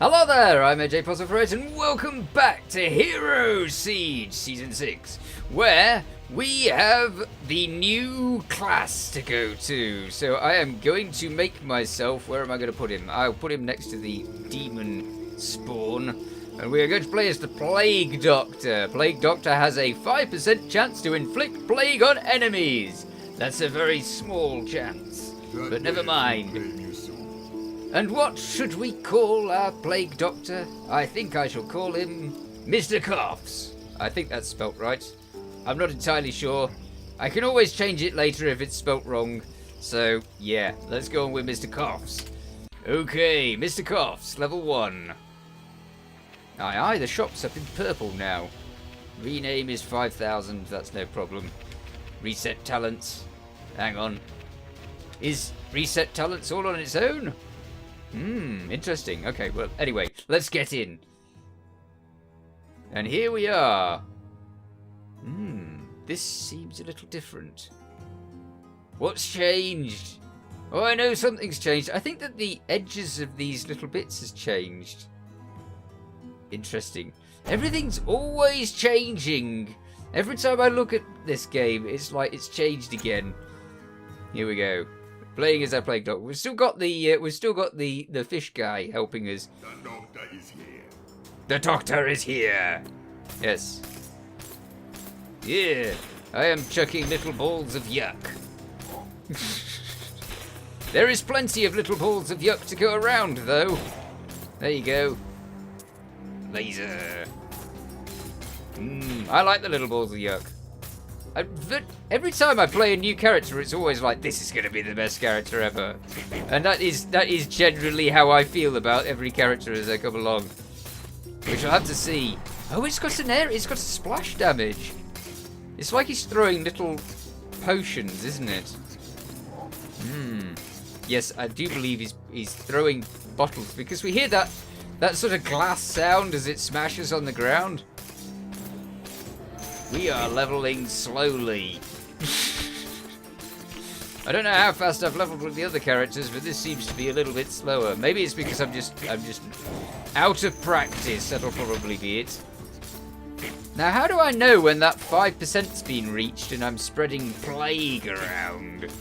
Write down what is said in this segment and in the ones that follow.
Hello there, I'm PuzzleFerret and welcome back to Hero Siege Season 6, where we have the new class to go to. So I am going to make myself, where am I going to put him? I'll put him next to the demon spawn, and we are going to play as the Plague Doctor. Plague Doctor has a 5% chance to inflict plague on enemies. That's a very small chance, but never mind. And what should we call our Plague Doctor? I think I shall call him Mr. Coughs. I think that's spelt right. I'm not entirely sure. I can always change it later if it's spelt wrong. So, yeah, let's go on with Mr. Coughs. Okay, Mr. Coughs, level 1. Aye, the shop's up in purple now. Rename is 5,000, that's no problem. Reset talents. Hang on. Is reset talents all on its own? Interesting. Okay, well, anyway, let's get in. And here we are. This seems a little different. What's changed? Oh, I know something's changed. I think that the edges of these little bits has changed. Interesting. Everything's always changing. Every time I look at this game, it's like it's changed again. Here we go. Playing as our Plague Doctor. We've still got the fish guy helping us. The doctor is here. The doctor is here. Yes. Yeah. I am chucking little balls of yuck. There is plenty of little balls of yuck to go around, though. There you go. Laser. I like the little balls of yuck. Every time I play a new character, it's always like, this is going to be the best character ever. And that is generally how I feel about every character as I come along. Which I'll have to see. Oh, it's got a splash damage. It's like he's throwing little potions, isn't it? Yes, I do believe he's throwing bottles, because we hear that sort of glass sound as it smashes on the ground. We are leveling slowly. I don't know how fast I've leveled with the other characters, but this seems to be a little bit slower. Maybe it's because I'm just out of practice. That'll probably be it. Now, how do I know when that 5%'s been reached and I'm spreading plague around?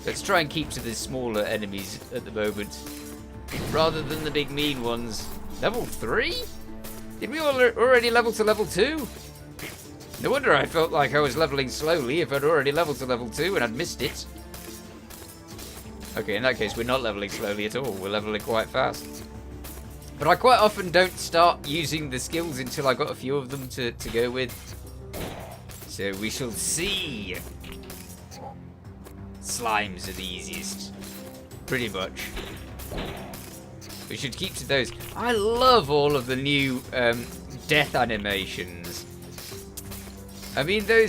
Let's try and keep to the smaller enemies at the moment, rather than the big mean ones. Level 3? Did we already level to level 2? No wonder I felt like I was leveling slowly if I'd already leveled to level 2 and I'd missed it. Okay, in that case, we're not leveling slowly at all. We're leveling quite fast. But I quite often don't start using the skills until I've got a few of them to go with. So we shall see. Slimes are the easiest. Pretty much. We should keep to those. I love all of the new death animations. I mean, they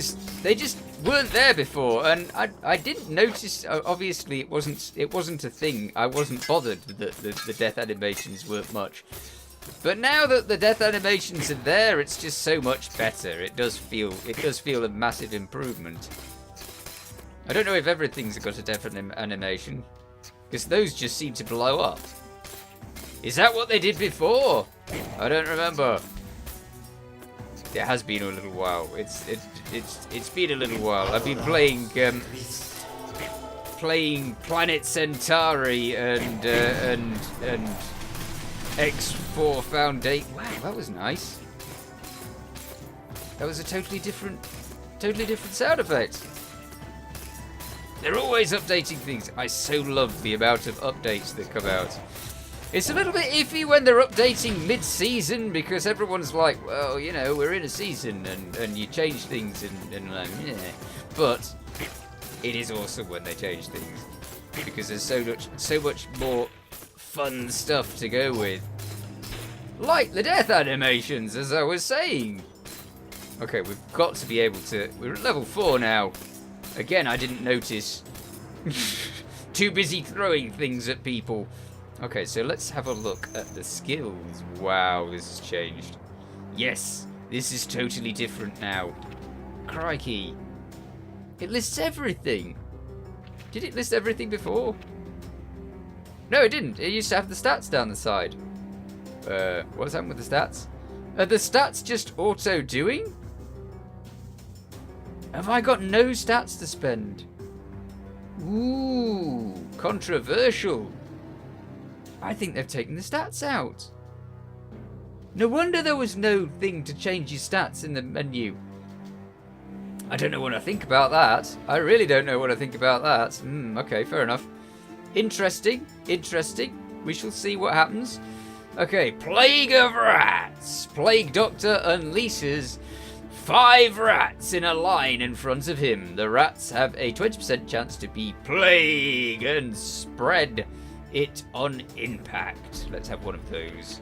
just weren't there before, and I didn't notice. Obviously, it wasn't a thing. I wasn't bothered that the death animations weren't much. But now that the death animations are there, it's just so much better. It does feel a massive improvement. I don't know if everything's got a death animation, because those just seem to blow up. Is that what they did before? I don't remember. It has been a little while. It's been a little while. I've been playing Planet Centauri and X4 Foundation. Wow, that was nice. That was a totally different sound effect. They're always updating things. I so love the amount of updates that come out. It's a little bit iffy when they're updating mid-season, because everyone's like, well, you know, we're in a season and you change things and yeah. But it is awesome when they change things, because there's so much more fun stuff to go with. Like the death animations, as I was saying. Okay, we've got to be able to... We're at level 4 now. Again, I didn't notice. Too busy throwing things at people. Okay, so let's have a look at the skills. Wow, this has changed. Yes, this is totally different now. Crikey. It lists everything. Did it list everything before? No, it didn't. It used to have the stats down the side. What's happened with the stats? Are the stats just auto-doing? Have I got no stats to spend? Ooh, controversial. I think they've taken the stats out. No wonder there was no thing to change your stats in the menu. I don't know what I think about that. I really don't know what I think about that. Okay, fair enough. Interesting. We shall see what happens. Okay, Plague of Rats. Plague Doctor unleashes 5 rats in a line in front of him. The rats have a 20% chance to be plague and spread it on impact. Let's have one of those.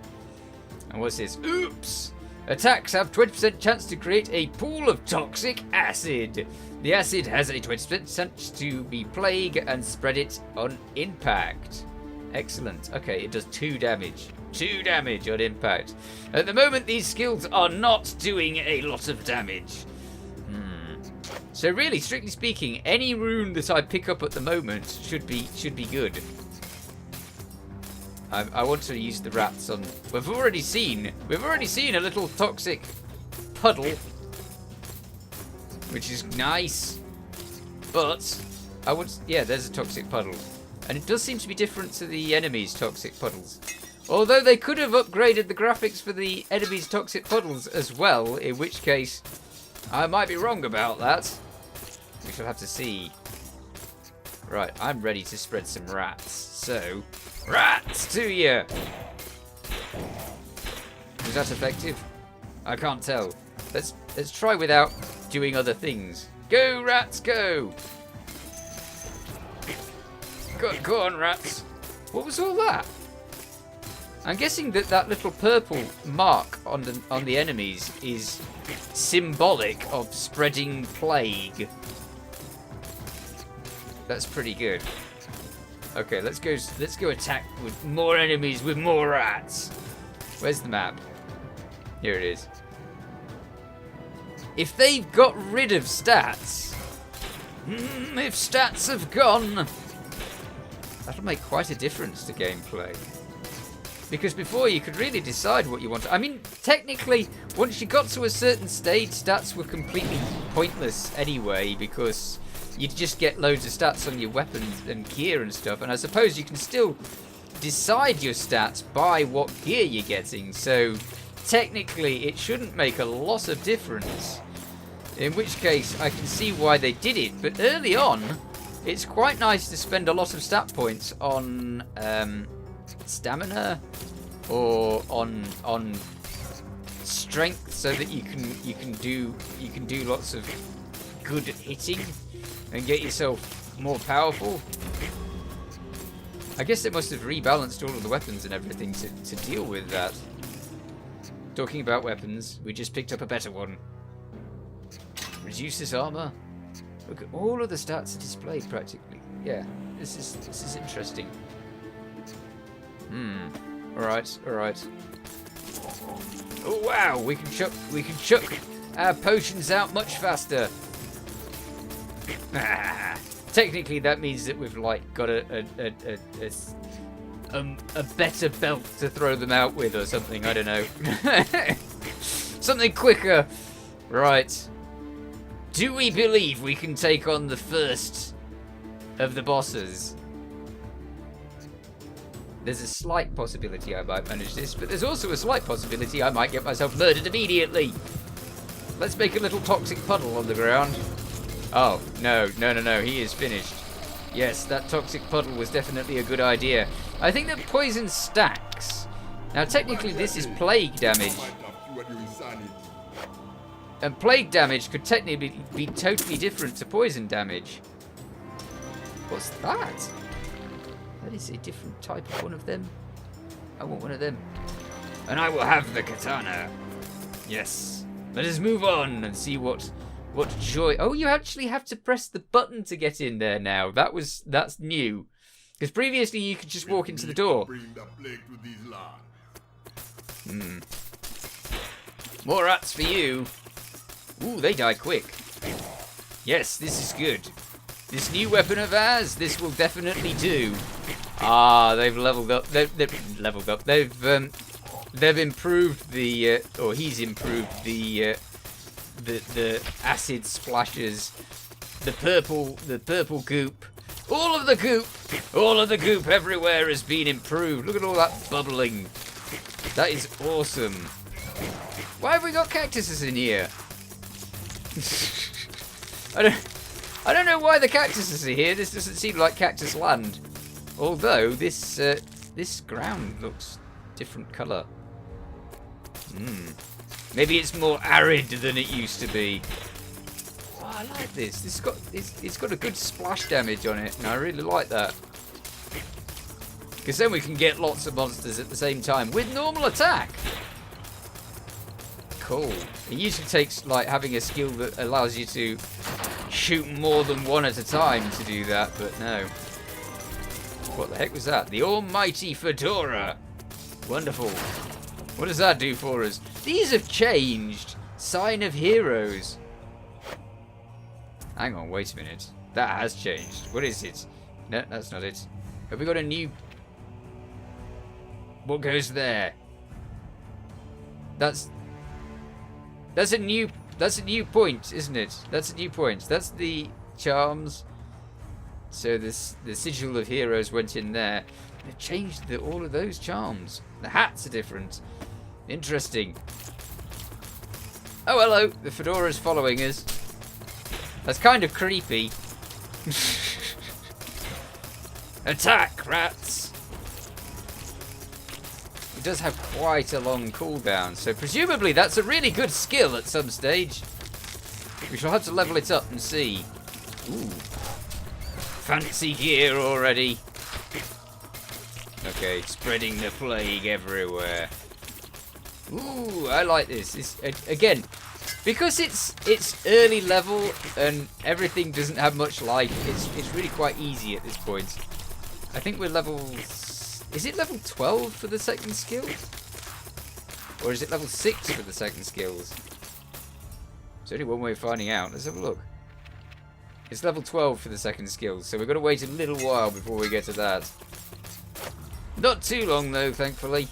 And what's this? Oops! Attacks have 20% chance to create a pool of toxic acid. The acid has a 20% chance to be plague and spread it on impact. Excellent. Okay, it does 2 damage. 2 damage on impact. At the moment, these skills are not doing a lot of damage. So really, strictly speaking, any rune that I pick up at the moment should be good. I want to use the rats on. We've already seen a little toxic puddle, which is nice. But there's a toxic puddle, and it does seem to be different to the enemies' toxic puddles. Although they could have upgraded the graphics for the enemies' toxic puddles as well, in which case I might be wrong about that. We shall have to see. Right, I'm ready to spread some rats. So, rats to you! Was that effective? I can't tell. Let's try without doing other things. Go, rats, go! Go on, rats. What was all that? I'm guessing that little purple mark on the enemies is symbolic of spreading plague. That's pretty good. Okay, let's go attack with more enemies with more rats. Where's the map? Here it is. If they've got rid of stats, if stats have gone, that'll make quite a difference to gameplay. Because before you could really decide what you want. I mean, technically, once you got to a certain stage, stats were completely pointless anyway, because you'd just get loads of stats on your weapons and gear and stuff. And I suppose you can still decide your stats by what gear you're getting. So technically, it shouldn't make a lot of difference. In which case, I can see why they did it. But early on, it's quite nice to spend a lot of stat points on stamina or on strength, so that you can do lots of good hitting and get yourself more powerful. I guess they must have rebalanced all of the weapons and everything to deal with that. Talking about weapons, we just picked up a better one. Reduces armor. Look at all of the stats are displayed practically. Yeah, this is interesting. Alright. Oh wow, we can chuck our potions out much faster. Technically that means that we've got a better belt to throw them out with or something, I don't know. Something quicker. Right. Do we believe we can take on the first of the bosses? There's a slight possibility I might manage this, but there's also a slight possibility I might get myself murdered immediately. Let's make a little toxic puddle on the ground. Oh, no, he is finished. Yes, that toxic puddle was definitely a good idea. I think that poison stacks. Now, technically, this is plague damage. And plague damage could technically be totally different to poison damage. What's that? That is a different type of one of them. I want one of them. And I will have the katana. Yes. Let us move on and see what joy. Oh, you actually have to press the button to get in there now. That's new. Because previously you could just walk into the door. More rats for you. Ooh, they die quick. Yes, this is good. This new weapon of ours, this will definitely do. Ah, they've leveled up. They've leveled up. They've improved the, or he's improved the acid splashes, the purple goop, all of the goop everywhere has been improved. Look at all that bubbling. That is awesome. Why have we got cactuses in here? I don't know why the cactuses are here. This doesn't seem like cactus land. Although this ground looks different colour. Maybe it's more arid than it used to be. Oh, I like this. It's got a good splash damage on it, and I really like that. Because then we can get lots of monsters at the same time with normal attack. Cool. It usually takes like having a skill that allows you to shoot more than one at a time to do that, but no. What the heck was that? The almighty fedora. Wonderful. What does that do for us? These have changed. Sign of heroes. Hang on, wait a minute. That has changed. What is it? No, that's not it. Have we got a new... What goes there? That's a new point, isn't it? That's a new point. That's the charms. So the sigil of heroes went in there. They've changed all of those charms. The hats are different. Interesting. Oh, hello. The fedora's following us. That's kind of creepy. Attack, rats! It does have quite a long cooldown, so presumably that's a really good skill at some stage. We shall have to level it up and see. Ooh. Fancy gear already. Okay, spreading the plague everywhere. Ooh, I like this. Again, because it's early level and everything doesn't have much life, it's really quite easy at this point. I think we're level... Is it level 12 for the second skill? Or is it level 6 for the second skills? There's only one way of finding out. Let's have a look. It's level 12 for the second skill, so we've got to wait a little while before we get to that. Not too long though, thankfully.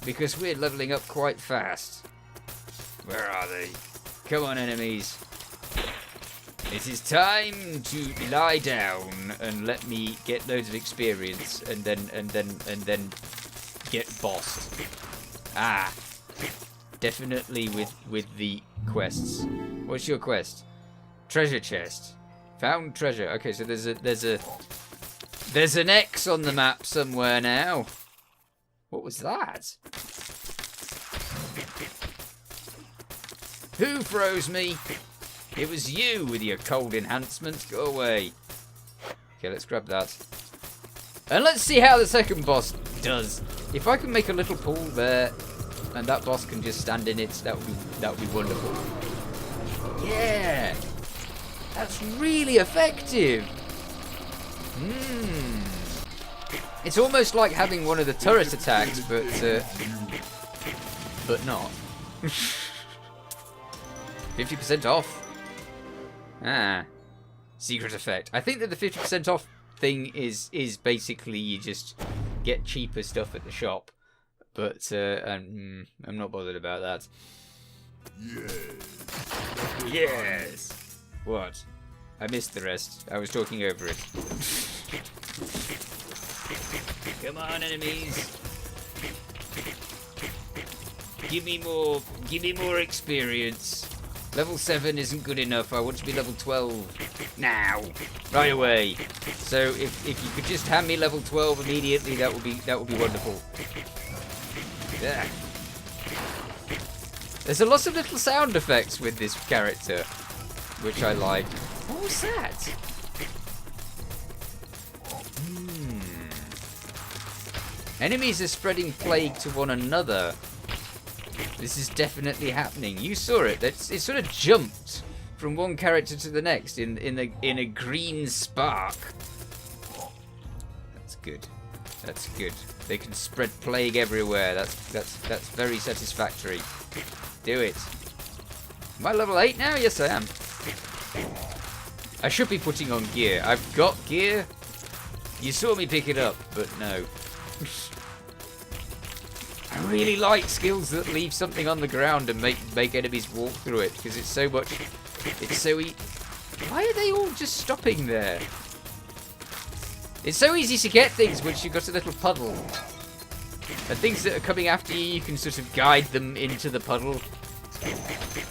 Because we're leveling up quite fast. Where are they? Come on, enemies. It is time to lie down and let me get loads of experience and then get bossed. Ah. Definitely with the quests. What's your quest? Treasure chest. Found treasure. Okay, so there's an X on the map somewhere now. What was that? Who froze me? It was you with your cold enhancements. Go away. Okay, let's grab that. And let's see how the second boss does. If I can make a little pool there and that boss can just stand in it, that would be wonderful. Yeah. That's really effective. It's almost like having one of the turret attacks, but not. 50% off. Ah, secret effect. I think that the 50% off thing is basically you just get cheaper stuff at the shop, but I'm not bothered about that. Yes. What? I missed the rest. I was talking over it. Come on, enemies. Give me more experience. Level 7 isn't good enough. I want to be level 12 now, right away. So if you could just hand me level 12 immediately, that would be wonderful. Yeah. There's a lot of little sound effects with this character, which I like. What was that? Enemies are spreading plague to one another. This is definitely happening. You saw it. It sort of jumped from one character to the next in a green spark. That's good. That's good. They can spread plague everywhere. That's very satisfactory. Do it. Am I level 8 now? Yes, I am. I should be putting on gear. I've got gear, You saw me pick it up, but no. I really like skills that leave something on the ground and make enemies walk through it, because it's so much... It's so why are they all just stopping there? It's so easy to get things once you've got a little puddle. And things that are coming after you, you can sort of guide them into the puddle.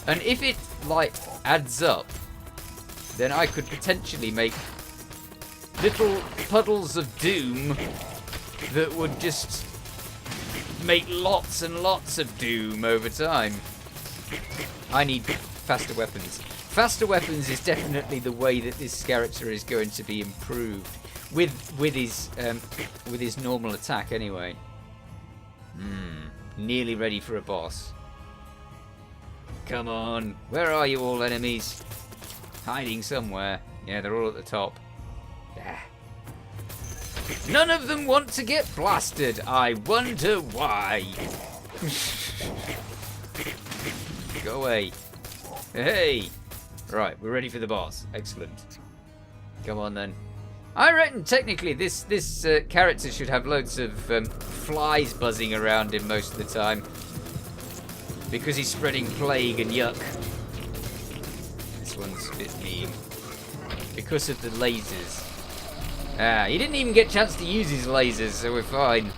And if it, like, adds up, then I could potentially make little puddles of doom that would just make lots and lots of doom over time. I need faster weapons. Faster weapons is definitely the way that this character is going to be improved with his normal attack anyway. Nearly ready for a boss. Come on, where are you all, enemies? Hiding somewhere. Yeah, they're all at the top. None of them want to get blasted. I wonder why. Go away. Hey. Right, we're ready for the boss. Excellent. Come on then. I reckon technically this character should have loads of flies buzzing around him most of the time, because he's spreading plague and yuck. This one's a bit mean because of the lasers. He didn't even get a chance to use his lasers, so we're fine.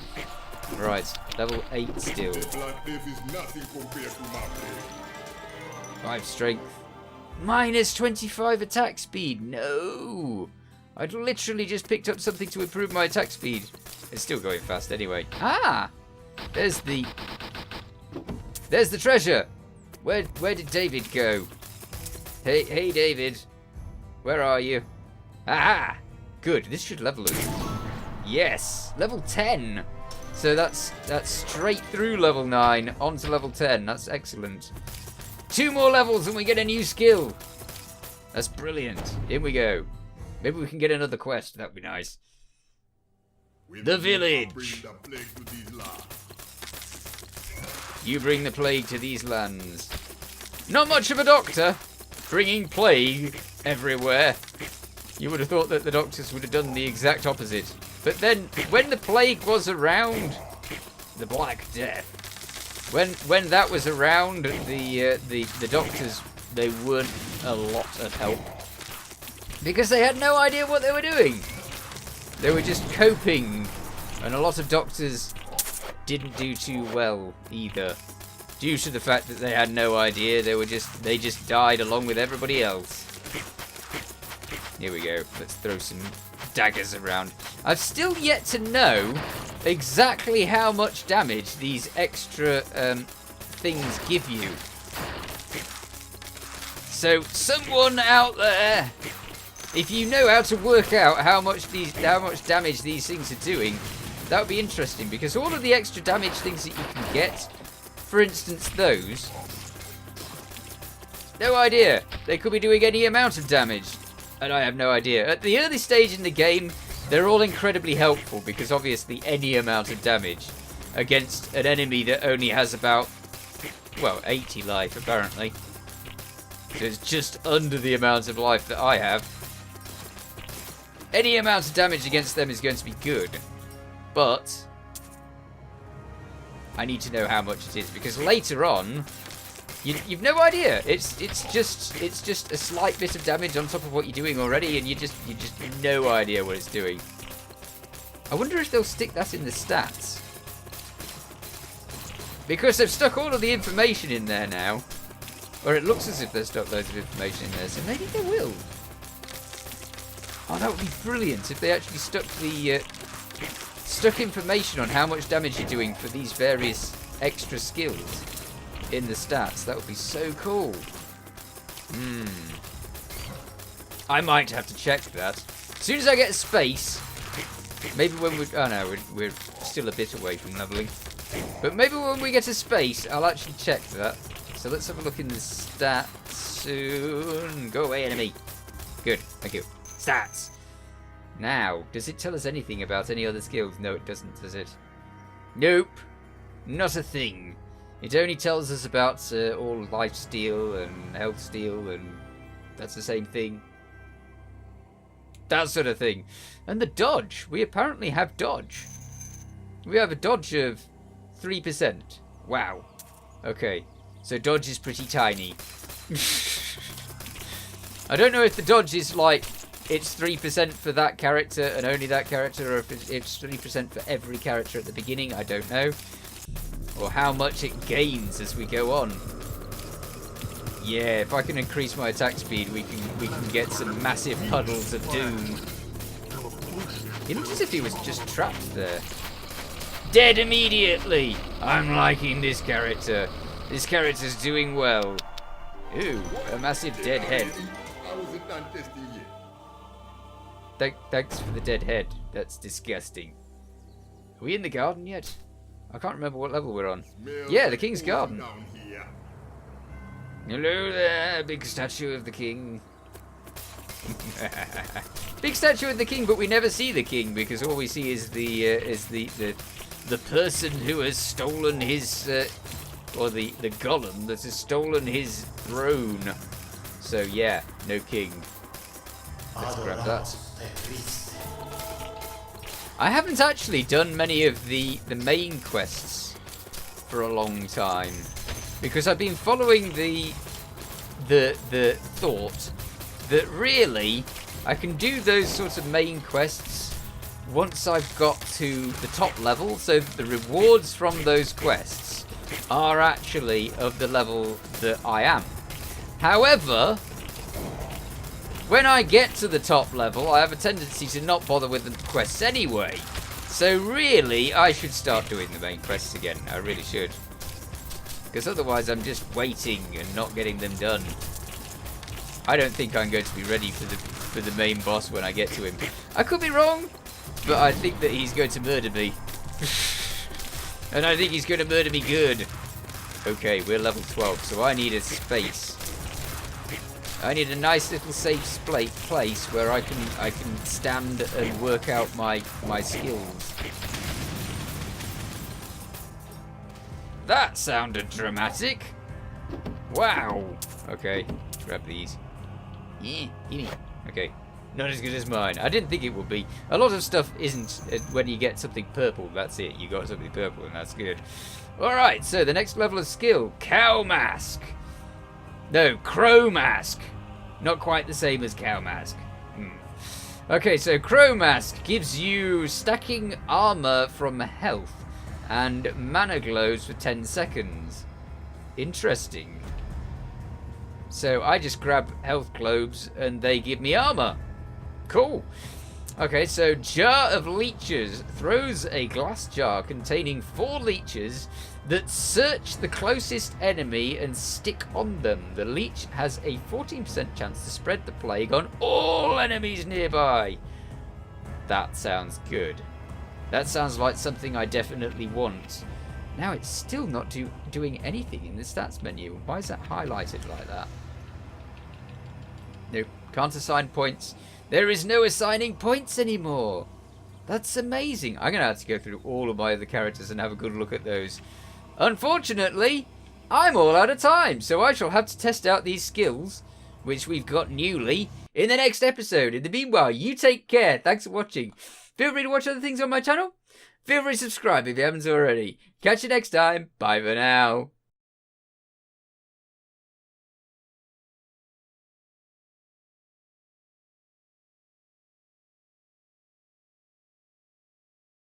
Right, level 8 still. 5 strength. Minus 25 attack speed. No! I'd literally just picked up something to improve my attack speed. It's still going fast anyway. Ah! There's the treasure! Where did David go? Hey David. Where are you? Aha! Good, this should level us. Yes! Level 10! So that's straight through level 9 onto level 10. That's excellent. 2 more levels and we get a new skill. That's brilliant. In we go. Maybe we can get another quest. That would be nice. The village. You bring the plague to these lands. Not much of a doctor. Bringing plague everywhere. You would have thought that the doctors would have done the exact opposite. But then, when the plague was around, the Black Death. When that was around, the doctors, they weren't a lot of help. Because they had no idea what they were doing. They were just coping. And a lot of doctors didn't do too well either. Due to the fact that they had no idea, they just died along with everybody else. Here we go. Let's throw some daggers around. I've still yet to know exactly how much damage these extra things give you. So someone out there, if you know how to work out how much damage these things are doing, that would be interesting, because all of the extra damage things that you can get, for instance those, no idea. They could be doing any amount of damage, and I have no idea. At the early stage in the game, they're all incredibly helpful, because obviously any amount of damage against an enemy that only has about, well, 80 life apparently. So it's just under the amount of life that I have. Any amount of damage against them is going to be good. But I need to know how much it is, because later on you've no idea. It's just a slight bit of damage on top of what you're doing already, and you just no idea what it's doing. I wonder if they'll stick that in the stats, because they've stuck all of the information in there now. Or it looks as if they've stuck loads of information in there, so maybe they will. Oh, that would be brilliant if they actually stuck information on how much damage you're doing for these various extra skills in the stats. That would be so cool. I might have to check that. As soon as I get space, maybe when we... Oh no, we're still a bit away from leveling. But maybe when we get a space, I'll actually check that. So let's have a look in the stats soon. Go away, enemy. Good, thank you. Stats. Now, does it tell us anything about any other skills? No, it doesn't, does it? Nope. Not a thing. It only tells us about all life steal and health steal, and that's the same thing. That sort of thing. And the dodge. We apparently have dodge. We have a dodge of 3%. Wow. Okay. So dodge is pretty tiny. I don't know if the dodge is like, it's 3% for that character and only that character, or if it's 3% for every character at the beginning. I don't know. Or how much it gains as we go on. Yeah, if I can increase my attack speed, we can get some massive puddles of doom. It looks as if he was just trapped there. Dead immediately! I'm liking this character. This character's doing well. Ooh, a massive dead head. Thanks for the dead head. That's disgusting. Are we in the garden yet? I can't remember what level we're on. Yeah, the King's Garden. Hello there, big statue of the king. Big statue of the king, but we never see the king because all we see is the person who has stolen his or the golem that has stolen his throne. So yeah, no king. Let's grab that. I haven't actually done many of the main quests for a long time because I've been following the thought that really I can do those sorts of main quests once I've got to the top level, so that the rewards from those quests are actually of the level that I am. However, when I get to the top level, I have a tendency to not bother with the quests anyway. So really, I should start doing the main quests again. I really should. Because otherwise I'm just waiting and not getting them done. I don't think I'm going to be ready for the main boss when I get to him. I could be wrong, but I think that he's going to murder me. And I think he's going to murder me good. Okay, we're level 12, so I need a space. I need a nice little safe place where I can stand and work out my skills. That sounded dramatic. Wow. Okay, grab these. Yeah, gimme. Okay, not as good as mine. I didn't think it would be. A lot of stuff isn't. When you get something purple, that's it. You got something purple, and that's good. All right. So the next level of skill, Cow Mask. No, Crow Mask. Not quite the same as Cow Mask. Okay, so Crow Mask gives you stacking armor from health and mana glows for 10 seconds. Interesting. So I just grab health globes and they give me armor. Cool. Okay, so Jar of Leeches throws a glass jar containing 4 leeches that search the closest enemy and stick on them. The leech has a 14% chance to spread the plague on all enemies nearby. That sounds good. That sounds like something I definitely want. Now it's still not doing anything in the stats menu. Why is that highlighted like that? Nope, can't assign points. There is no assigning points anymore. That's amazing. I'm going to have to go through all of my other characters and have a good look at those. Unfortunately, I'm all out of time, so I shall have to test out these skills, which we've got newly, in the next episode. In the meanwhile, you take care. Thanks for watching. Feel free to watch other things on my channel. Feel free to subscribe if you haven't already. Catch you next time. Bye for now.